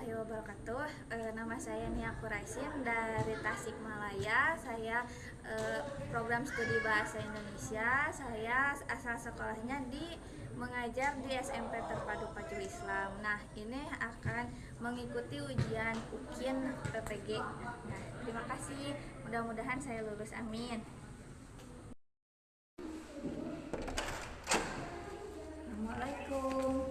warahmatullahi wabarakatuh. Nama saya Nia Quraisin dari Tasikmalaya. Saya program studi bahasa Indonesia. Saya asal sekolahnya mengajar di SMP Terpadu Pacu Islam. Nah, ini akan mengikuti ujian UKIN PPG. Nah, terima kasih. Mudah-mudahan saya lulus. Amin. Assalamualaikum.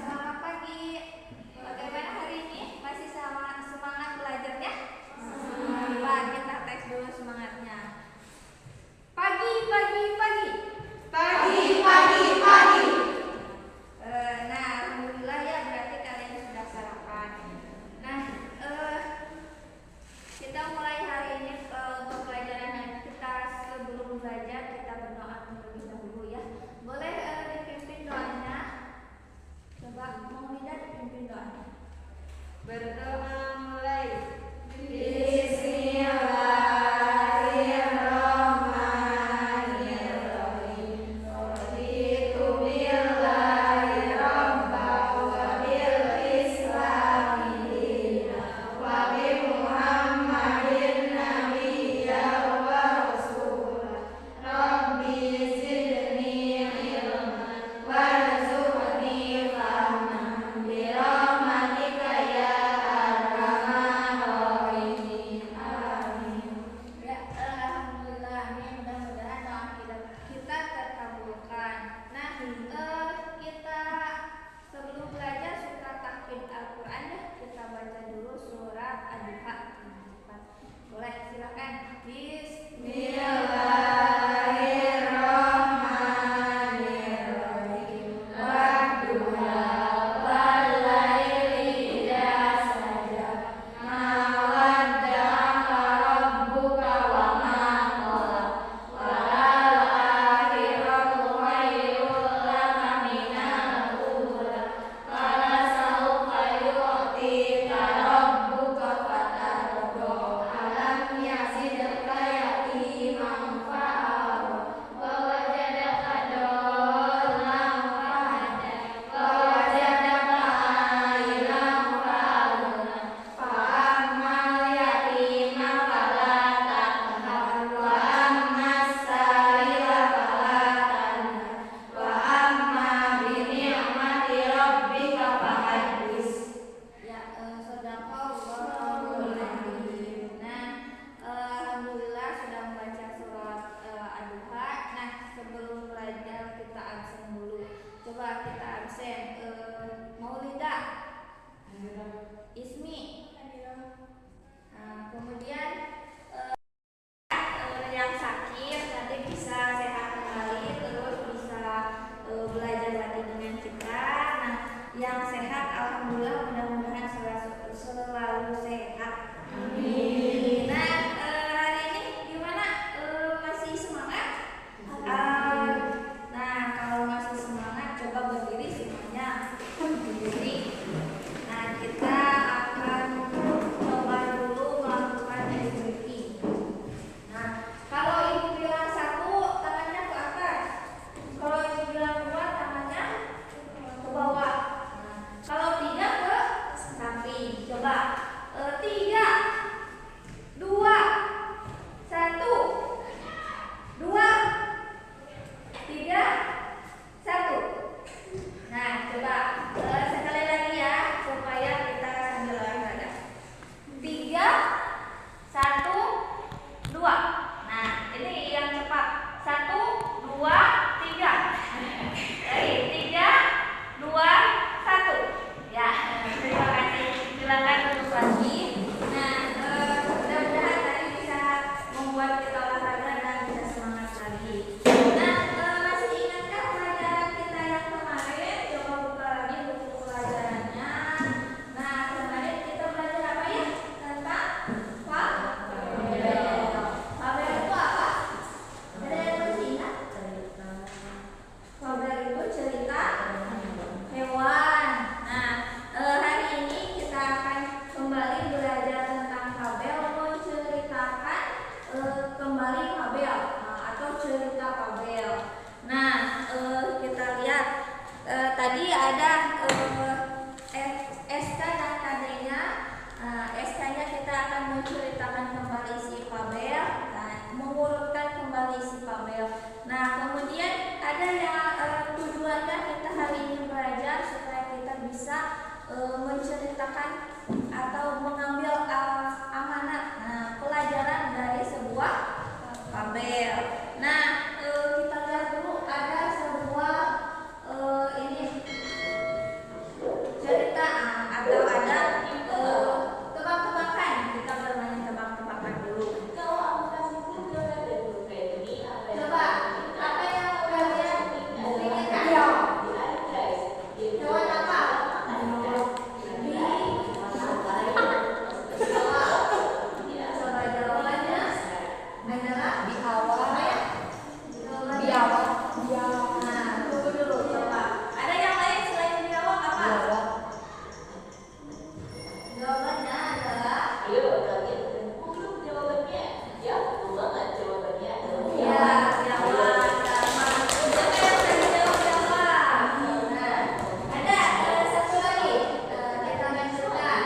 Selamat pagi. Bagaimana hari ini? Masih semangat belajarnya? Semangat. Kita tes dulu semangatnya. Pagi, pagi, pagi. Pagi, pagi, pagi. Nah, alhamdulillah ya, berarti kalian sudah sarapan. Nah, kita mulai hari ini untuk pelajaran kita. Sebelum belajar kita berdoa terlebih dahulu ya. Boleh dipimpin doanya? Coba mau lihat dipimpin doanya. Berdoa mulai. Bismillahirrahmanirrahim. Raditu billahi rabba wa bil islami dina wa bi Muhammadin nabiyya wa rasulah. Rabbi zidni ilman warzuqni fahman bi rahmatika ya arhamar rahimin. Amin. Ya, alhamdulillah, amin. Mudah-mudahan doa kita terkabulkan. Nah, kita sebelum belajar surat tahfidz Al-Quran ya, kita baca dulu surat Ad-Duha. Boleh, silakan. Bismillahirrahmanirrahim. Wadduha wallaili idza saja. Ma wadda'aka rabbuka wa ma qala. Walal akhiratu khairul laka minal ula. Wala sawfa yu'tika rabbuka fatarda. Alam yasidka yatiman fa'awa. Wa wajadaka dhallan fahada. Wa wajadaka ailan fa'agna. Fa'ammal yatima fala taqhar. Wa ammas sa'ila fala tanhar. Wa amma bi ni'mati rabbika fahaddits. Ya, shadaqallahul adzim. Nah, alhamdulillah sudah membaca surat Ad-Duha. Nah, sebelum belajar kita absen dulu. Coba kita absen. Maulida, Ismi. Nah, kemudian yang sakit nanti bisa sehat kembali, terus bisa belajar lagi dengan kita. Nah, yang sehat alhamdulillah mudah-mudahan selalu sehat. Amin. Nah, hari ini gimana? Masih semangat? Nah, kalau masih semangat coba berdiri semuanya. Berdiri. Nah, kita akan coba dulu melakukan activity. Nah, kalau ibu bilang 1, tangannya ke atas. Kalau ibu bilang 2, tangannya ke bawah. Nah, kalau 3 ke samping. Coba 3, menceritakan atau mengambil amanat, pelajaran dari sebuah tabel. Nah, kita lihat dulu ada sebuah ini cerita atau ada tebak-tebakan. Kita bermain tebak-tebakan dulu. Coba, apa yang kalian pikirkan? Hewan apa? Coba jawabannya adalah apa ya? Biawak. Nah, tunggu dulu, coba. Ada yang lain selain biawak apa? Jawabannya adalah ya, biawak. Sama. Siapa yang tadi jawab biawak? Nah, ada satu lagi. Kita lanjutkan.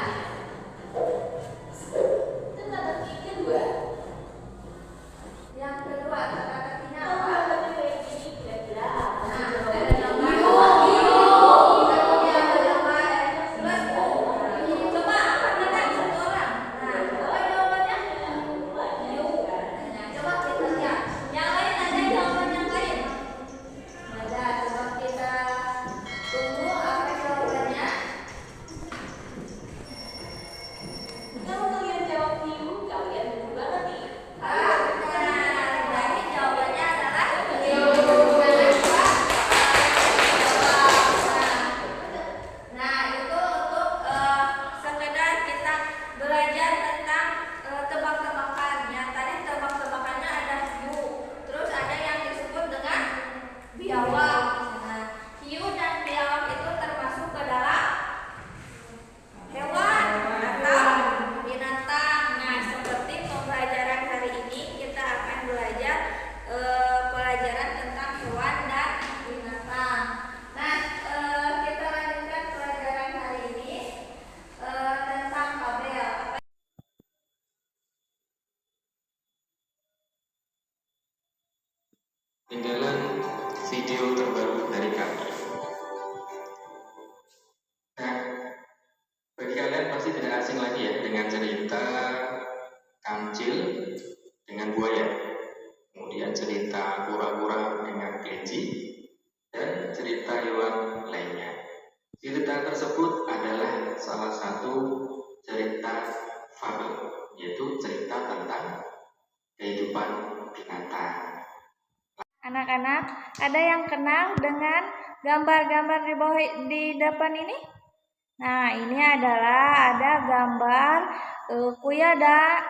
Yang kedua, kata-katanya apa? Nah, ada gambar hiu. Satunya ada gambar batu. Coba katakan satu orang. Nah, apa jawabannya? Hiu. Nah, coba kita lihat. Yang lain ada jawaban yang lain? Ada. Coba kita tunggu apa jawabannya. Jadi jawabannya adalah hiu. Nah, itu untuk sekedar kita belajar tentang tebak-tebakan. Yang tadi tebak-tebakannya ada hiu, terus ada yang disebut dengan biawak. Nah, hiu dan biawak itu termasuk ke dalam hewan atau binatang. Nah, seperti pembelajaran hari ini kita akan belajar pelajaran tentang hewan dan binatang. Nah, kita lanjutkan pelajaran hari ini tentang tabel. Tinggalan video terbaru dari kami. Nah, bagi kalian pasti tidak asing lagi ya dengan cerita kancil dengan buaya, kemudian cerita kura-kura dengan kelinci, dan cerita hewan lainnya. Cerita tersebut adalah salah satu cerita fabel, yaitu cerita tentang kehidupan binatang. Anak-anak, ada yang kenal dengan gambar-gambar di depan ini? Nah, ini adalah ada gambar kuyada,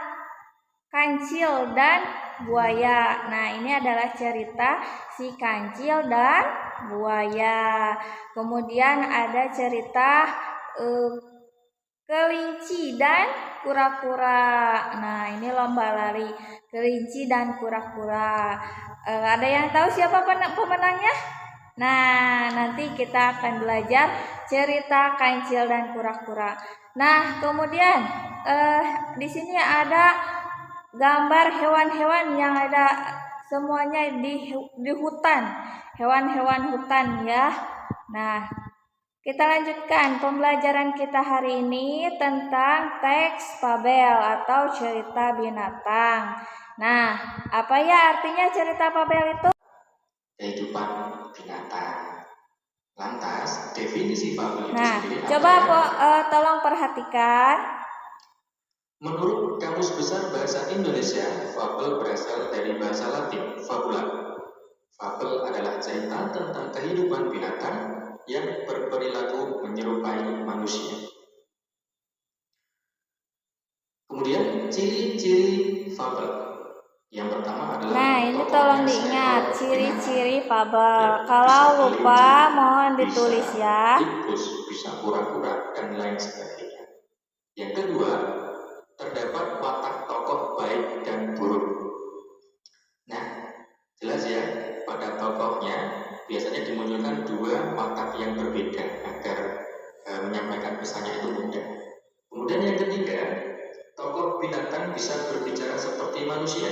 kancil, dan buaya. Nah, ini adalah cerita si kancil dan buaya. Kemudian ada cerita kelinci dan kura-kura. Nah, ini lomba lari kelinci dan kura-kura. Ada yang tahu siapa pemenangnya? Nah, nanti kita akan belajar cerita kancil dan kura-kura. Nah, kemudian di sini ada gambar hewan-hewan yang ada semuanya di hutan, hewan-hewan hutan ya. Nah, kita lanjutkan pembelajaran kita hari ini tentang teks fabel atau cerita binatang. Nah, apa ya artinya cerita fabel itu? Kehidupan binatang. Lantas, definisi fabel itu Nah, sendiri coba apa ya? tolong perhatikan. Menurut Kamus Besar Bahasa Indonesia, fabel berasal dari bahasa Latin, fabula. Fabel adalah cerita tentang kehidupan binatang yang berperilaku menyerupai manusia. Kemudian, ciri-ciri fabel. Yang pertama adalah Ini tolong diingat ciri-ciri fabel. Kalau lupa mohon ditulis ya. Tikus, bisa kura-kura, dan lain sebagainya. Yang kedua, terdapat watak tokoh baik dan buruk. Nah, jelas ya, pada tokohnya biasanya dimunculkan dua watak yang berbeda agar menyampaikan pesannya itu mudah. Kemudian yang ketiga, tokoh binatang bisa berbicara seperti manusia.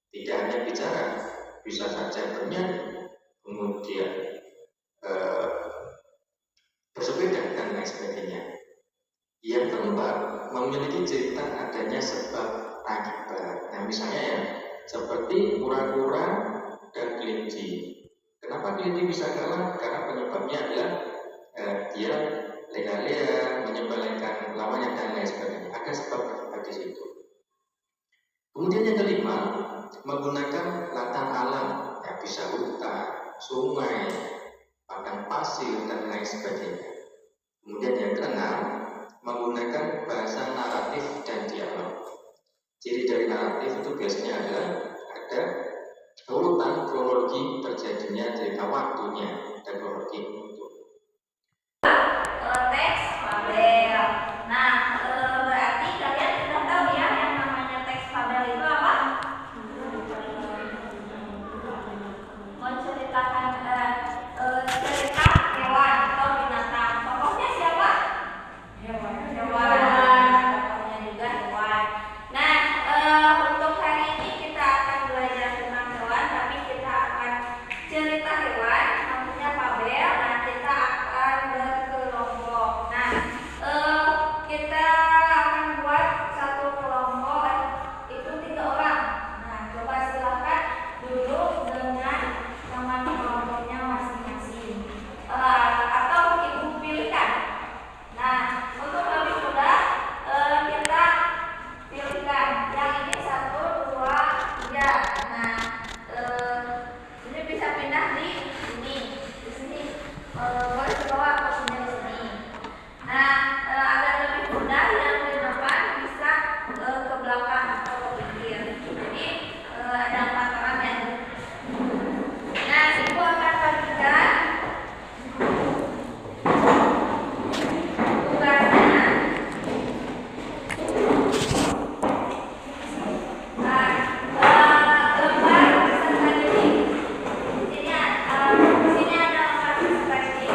Tidak hanya bicara, bisa saja bernyanyi, kemudian bersepeda dan lain sebagainya. Yang keempat, memiliki cerita adanya sebab akibat. Nah, misalnya ya, seperti kura-kura dan kelinci. Kenapa kelinci bisa kalah? Karena penyebabnya adalah dia lega-lega, menyembelihkan lawannya dan lain sebagainya. Ada sebab akibat di situ. Kemudian yang kelima, menggunakan latar alam, ya bisa hutan, sungai, padang pasir dan lain sebagainya. Kemudian yang keenam, menggunakan bahasa naratif dan dialog. Ciri dari naratif itu biasanya adalah ada urutan kronologi terjadinya cerita waktunya dan kronologi itu. Teks fabel. Nah, berarti kalian sudah tahu ya yang namanya teks fabel itu apa? Menceritakan cerita hewan atau binatang. Tokohnya siapa? Hewan. Tokohnya juga hewan. Nah, untuk hari ini kita akan belajar tentang hewan, tapi kita akan cerita hewan, namanya fabel. Nah, kita akan berkelompok. Nah, kita akan buat satu kelompok, itu 3 orang. Nah, coba silakan duduk dengan teman kelompoknya masing-masing, atau ibu pilihkan. Nah, untuk lebih mudah, kita pilihkan yang ini 1, 2, 3. Nah, ini bisa pindah di sini, boleh dibawa posisinya di sini. Nah, agar lebih mudah yang di depan bisa ke belakang atau ke pinggir. Jadi ada 4 orang ya. Nah, ibu akan bagikan tugasnya. Nah, lembar peserta didik. Sini ada lembar peserta didik.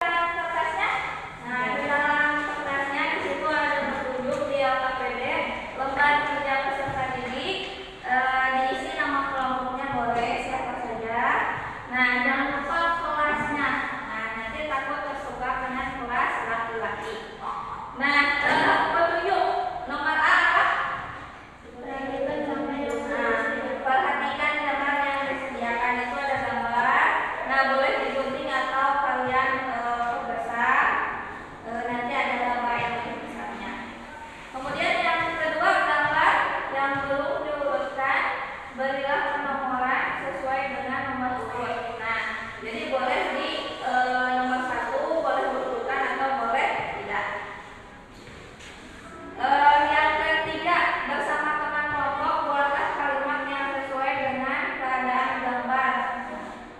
Kertasnya, nah di dalam kertasnya di situ ada petunjuk di LKPD, lembar kerja peserta didik, diisi nama kelompoknya boleh siapa saja. Nah, jangan lupa kelasnya. Nah, nanti takut tersebar dengan kelas laki-laki. Nah, petunjuk nomor A apa? Nah, perhatikan gambar yang disediakan itu ada gambar. Nah, boleh digunting atau kalian besar. Nanti ada gambar yang lebih besarnya. Kemudian yang kedua, gambar yang belum diurutkan, berilah penomoran sesuai dengan nomor urut. Nah, jadi boleh di nomor 1, boleh berurutan atau boleh tidak. Yang ketiga, bersama teman kelompok buatlah kalimat yang sesuai dengan keadaan gambar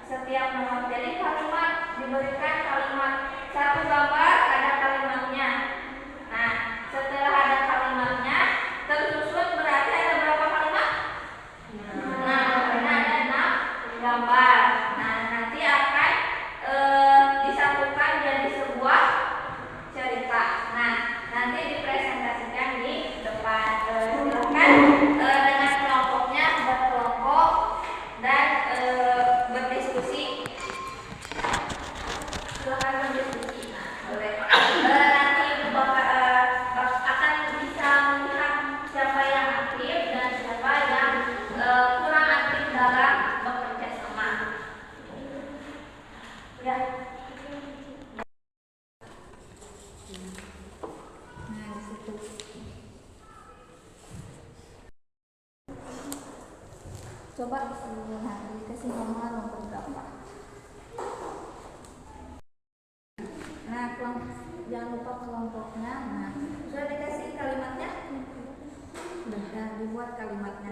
setiap nomor. Jadi kalimat diberikan kalimat satu gambar ada kalimatnya. Nah, setelah ada kalimatnya tersusun berarti ada berapa kalimat? Nah, karena ada 6 gambar. Nah, nanti akan disatukan jadi sebuah cerita. Nah, nanti dipresentasikan di depan. Silakan dengan kelompoknya berkelompok dan berdiskusi. Silakan berdiskusi. Nah, boleh. Nanti ibu akan bisa melihat siapa yang aktif dan siapa yang kurang aktif dalam bekerja sama. Ya. Nah, di situ. Coba dikasih nomor berapa. Nah, jangan lupa kelompoknya. Nah, sudah dikasih kalimatnya? Sudah dibuat kalimatnya.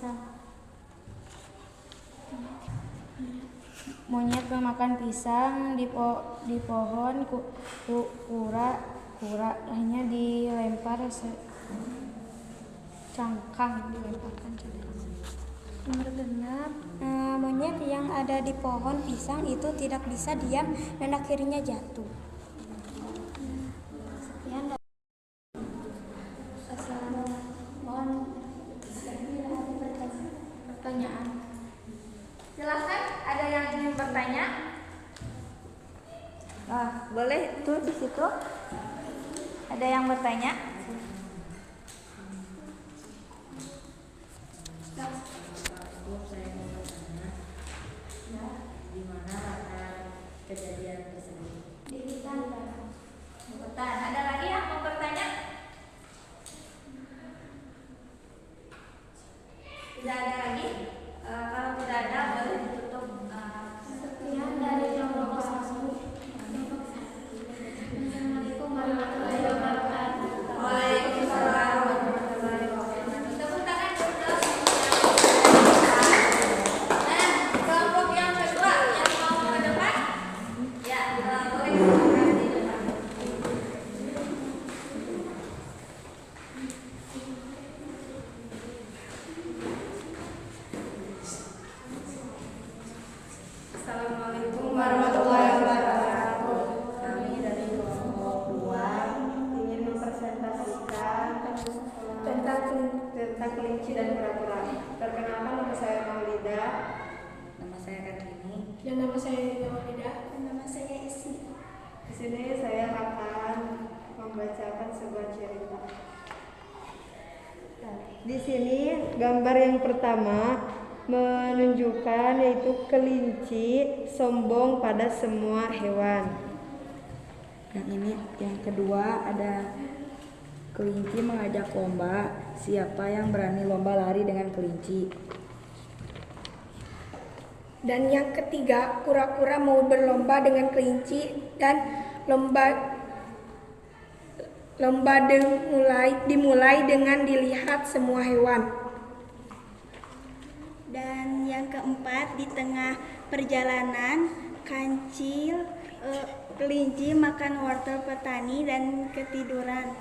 pisang. Monyet memakan pisang di pohon kura-kuranya dilemparkan cangkang. Nomor 6, monyet yang ada di pohon pisang itu tidak bisa diam dan akhirnya jatuh. Sekian. Mohon pertanyaan. Silahkan, ada yang ingin bertanya? Boleh tuh di situ. Ada yang bertanya? Saya mau bertanya, di mana latar kejadian tersebut? Di hutan. Ada lagi yang mau bertanya? Tidak ada lagi. Kalau tidak ada, boleh ditutup. Sekian dari kelompok 1. Assalamualaikum warahmatullahi wabarakatuh. Waalaikumsalam warahmatullahi wabarakatuh. Tepuk tangan dulu. Nah, kelompok yang kedua yang mau ke depan, ya boleh silakan di depan. Assalamualaikum warahmatullahi wabarakatuh. Kami dari kelompok 2 ingin mempresentasikan tentang kelinci dan kura-kura. Perkenalkan, nama saya Maulida. Nama saya Kartini. Dan nama saya Maulida. Dan nama saya Isi. Di sini saya akan membacakan sebuah cerita. Di sini gambar yang pertama menunjukkan yaitu kelinci sombong pada semua hewan. Yang ini yang kedua ada kelinci mengajak lomba. Siapa yang berani lomba lari dengan kelinci? Dan yang ketiga, kura-kura mau berlomba dengan kelinci dan lomba dimulai dengan dilihat semua hewan. Dan yang keempat, di tengah perjalanan kelinci makan wortel petani dan ketiduran.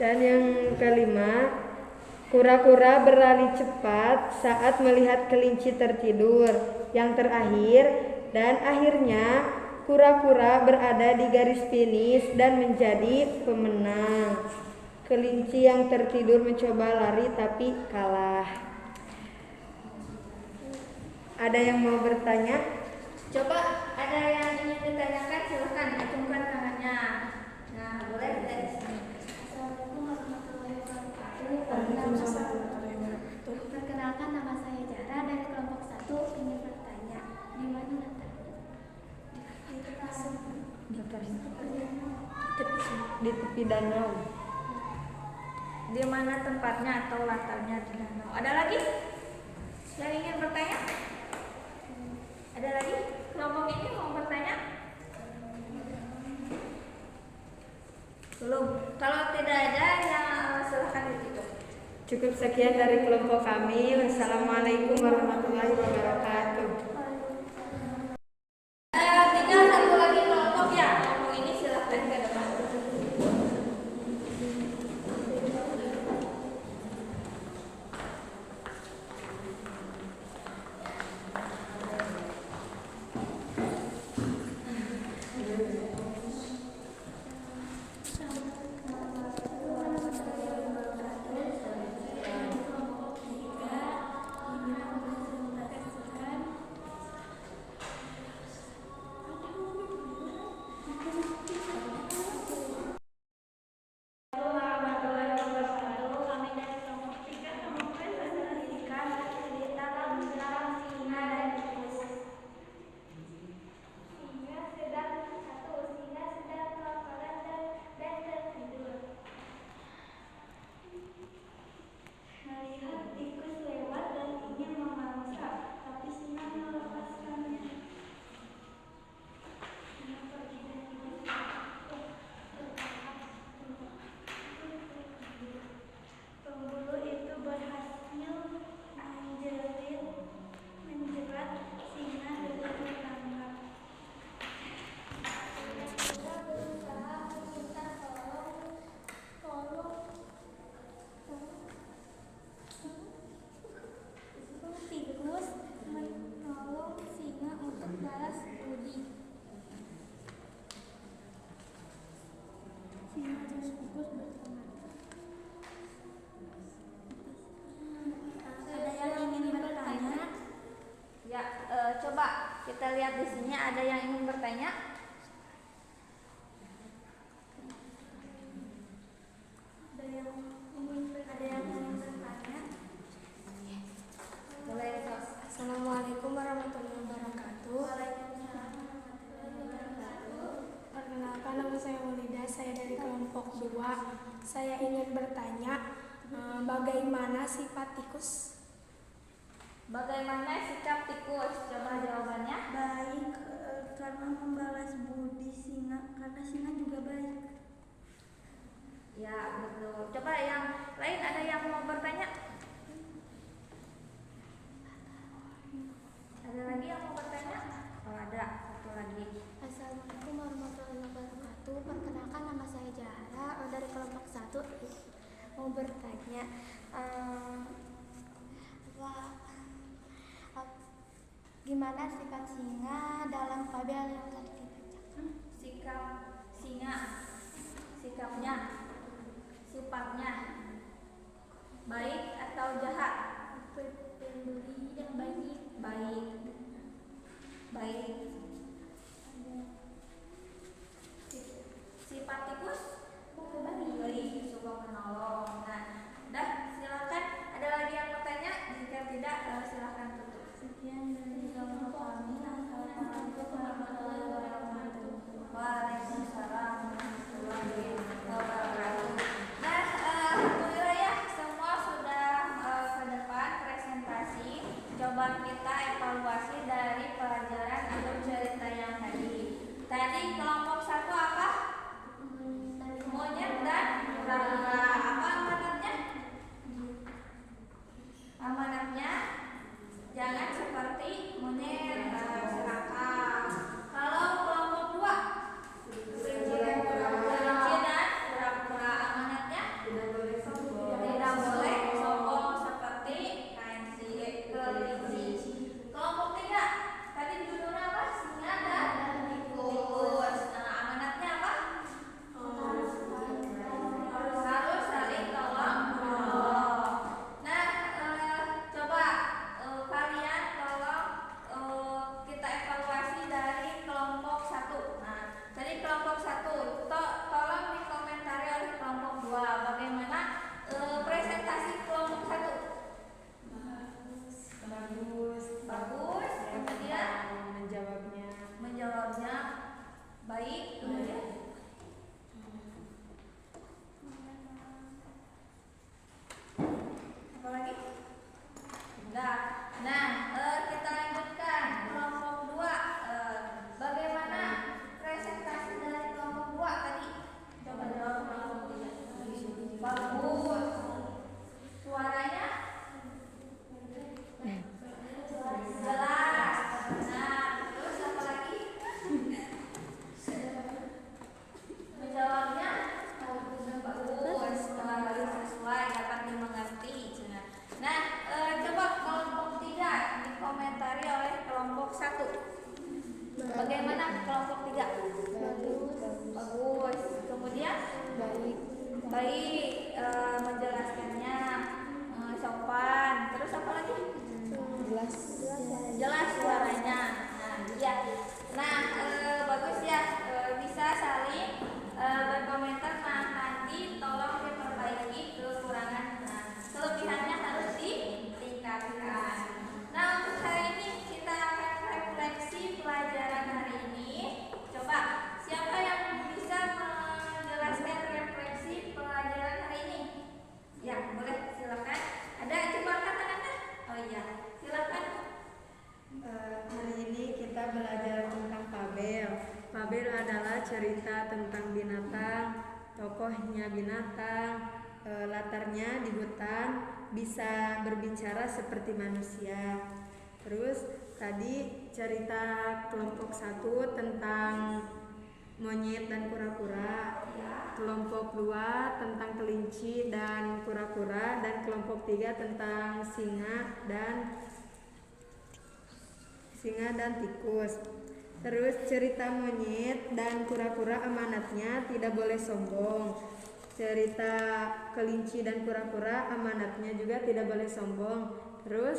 Dan yang kelima, kura-kura berlari cepat saat melihat kelinci tertidur. Yang terakhir, dan akhirnya kura-kura berada di garis finish dan menjadi pemenang. Kelinci yang tertidur mencoba lari tapi kalah. Ada yang mau bertanya? Coba ada yang ingin ditanyakan, silahkan acungkan tangannya. Nah, boleh dari sini. Assalamualaikum warahmatullahi wabarakatuh. Perkenalkan, nama saya Jara dari kelompok 1 ingin bertanya, di mana letaknya? Di tepi danau. Di mana tempatnya atau latarnya di danau? Ada lagi yang ingin bertanya? Ada lagi? Kelompok ini mau bertanya? Belum. Kalau tidak ada, ya silahkan ditutup. Cukup sekian dari kelompok kami. Wassalamualaikum warahmatullahi wabarakatuh. Tinggal satu lagi kelompok ya. Kelompok ini silahkan ke depan. ada yang ingin bertanya? Ada yang ingin bertanya? Boleh, Sos. Assalamualaikum warahmatullahi wabarakatuh. Perkenalkan, nama saya Walida, saya dari kelompok 2. Saya ingin bertanya, bagaimana sifat tikus? Bagaimana sikap tikus? Coba jawabannya. Baik, karena membalas budi singa, karena singa juga baik. Ya, betul. Coba yang lain ada yang mau bertanya? Ada lagi yang mau bertanya? Oh, ada satu lagi. Assalamualaikum warahmatullahi wabarakatuh. Perkenalkan, nama saya Jahara dari kelompok 1. Mau bertanya, gimana sifat singa dalam fabel yang tadi dibacakan? Sikap singa, sikapnya, sifatnya baik atau jahat? Peduli dan baik. Baik. Baik. Sifat tikus? Baik, suka menolong. Nah, dah silakan. Ada lagi yang mau tanya? Jika tidak, silakan tutup. Sekian dari kelompok kami. Assalamualaikum warahmatullahi wabarakatuh. Waalaikumsalam warahmatullahi wabarakatuh. Nah, alhamdulillah ya, semua sudah ke depan presentasi. Coba kita evaluasi dari pelajaran atau cerita yang tadi. Tadi kelompok 1 apa? Monyet dan kura-kura. Apa amanatnya? Amanatnya jangan seperti monyet, serakah. Kalau kelompok 2, kelinci dan kura-kura, amanatnya tidak boleh sombong seperti kelinci. Kelompok 3, tadi judulnya apa? Singa dan tikus. Nah, amanatnya apa? Harus saling tolong menolong. Nah, coba kalian tolong kita evaluasi dari kelompok 1. Nah, dari kelompok 1, tolong dikomentari oleh kelompok 2. Bagaimana presentasi kelompok 1? Bagus. Kemudian menjawabnya baik. Kemudian apa lagi? Enggak. Nah, kita lanjutkan kelompok 2. Bagaimana presentasi dari kelompok 2 tadi? Coba jawab kelompok 3. Bagus. Suaranya jelas. Nah, terus apa lagi? Menjawabnya bagus, sesuai, dapat dimengerti. Nah, coba kelompok 3 dikomentari oleh kelompok 1. Bagaimana kelompok 3? Bagus. Kemudian baik, menjelaskannya sopan. Terus apa lagi? Jelas suaranya. Nah, ya. Nah, bagus ya. Bisa saling berkomentar. Nah, nanti tolong diperbaiki kekurangan. Nah, kelebihannya harus ditingkatkan. Nah, untuk hari ini kita akan refleksi pelajaran hari ini. Coba siapa yang bisa menjelaskan refleksi pelajaran hari ini? Ya, boleh, silakan. Ada, coba angkat tangannya. Oh iya, silakan. Hari ini kita belajar tentang fabel. Fabel adalah cerita tentang binatang, tokohnya binatang, latarnya di hutan, bisa berbicara seperti manusia. Terus tadi cerita kelompok 1 tentang monyet dan kura-kura, kelompok 2 tentang kelinci dan kura-kura, dan kelompok 3 tentang singa dan tikus. Terus cerita monyet dan kura-kura amanatnya tidak boleh sombong. Cerita kelinci dan kura-kura amanatnya juga tidak boleh sombong. Terus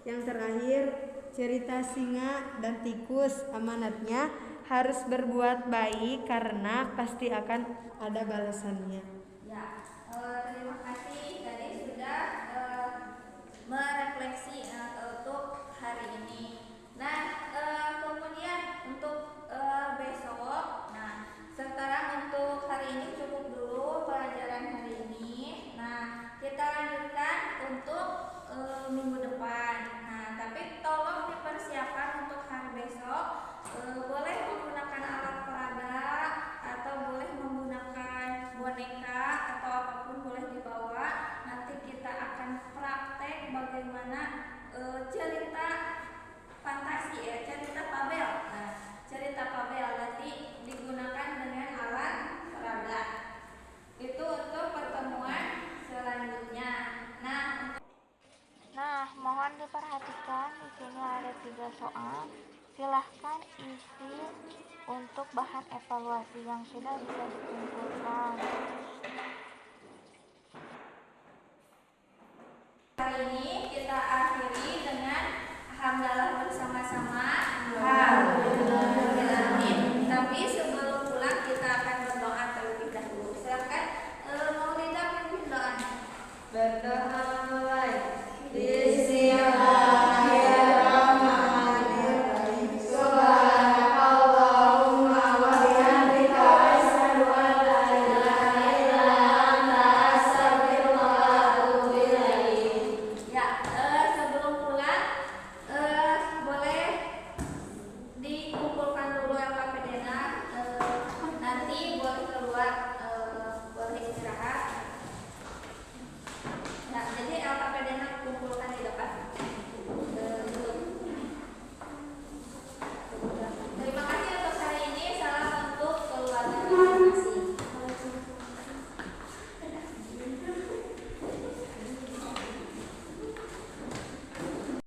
yang terakhir cerita singa dan tikus. Amanatnya harus berbuat baik karena pasti akan ada balasannya. Ya, terima kasih tadi sudah merefleksi untuk hari ini. Nah, kemudian untuk besok, nah sekarang untuk hari ini cukup dulu pelajaran hari ini. Nah, kita lanjutkan untuk minggu depan. Nah, tapi tolong dipersiapkan untuk hari besok. Boleh menggunakan alat peraga atau boleh menggunakan boneka atau apapun boleh dibawa. Nanti kita akan praktek bagaimana cerita fantasi cerita fabel. Nah, cerita fabel nanti digunakan dengan alat peraga. Itu untuk pertemuan selanjutnya. Nah, mohon diperhatikan di sini ada 3 soal. Silahkan isi untuk bahan evaluasi yang sudah bisa dikumpulkan. Hari ini kita akhiri dengan hamdalah bersama-sama. Tapi sebelum pulang kita akan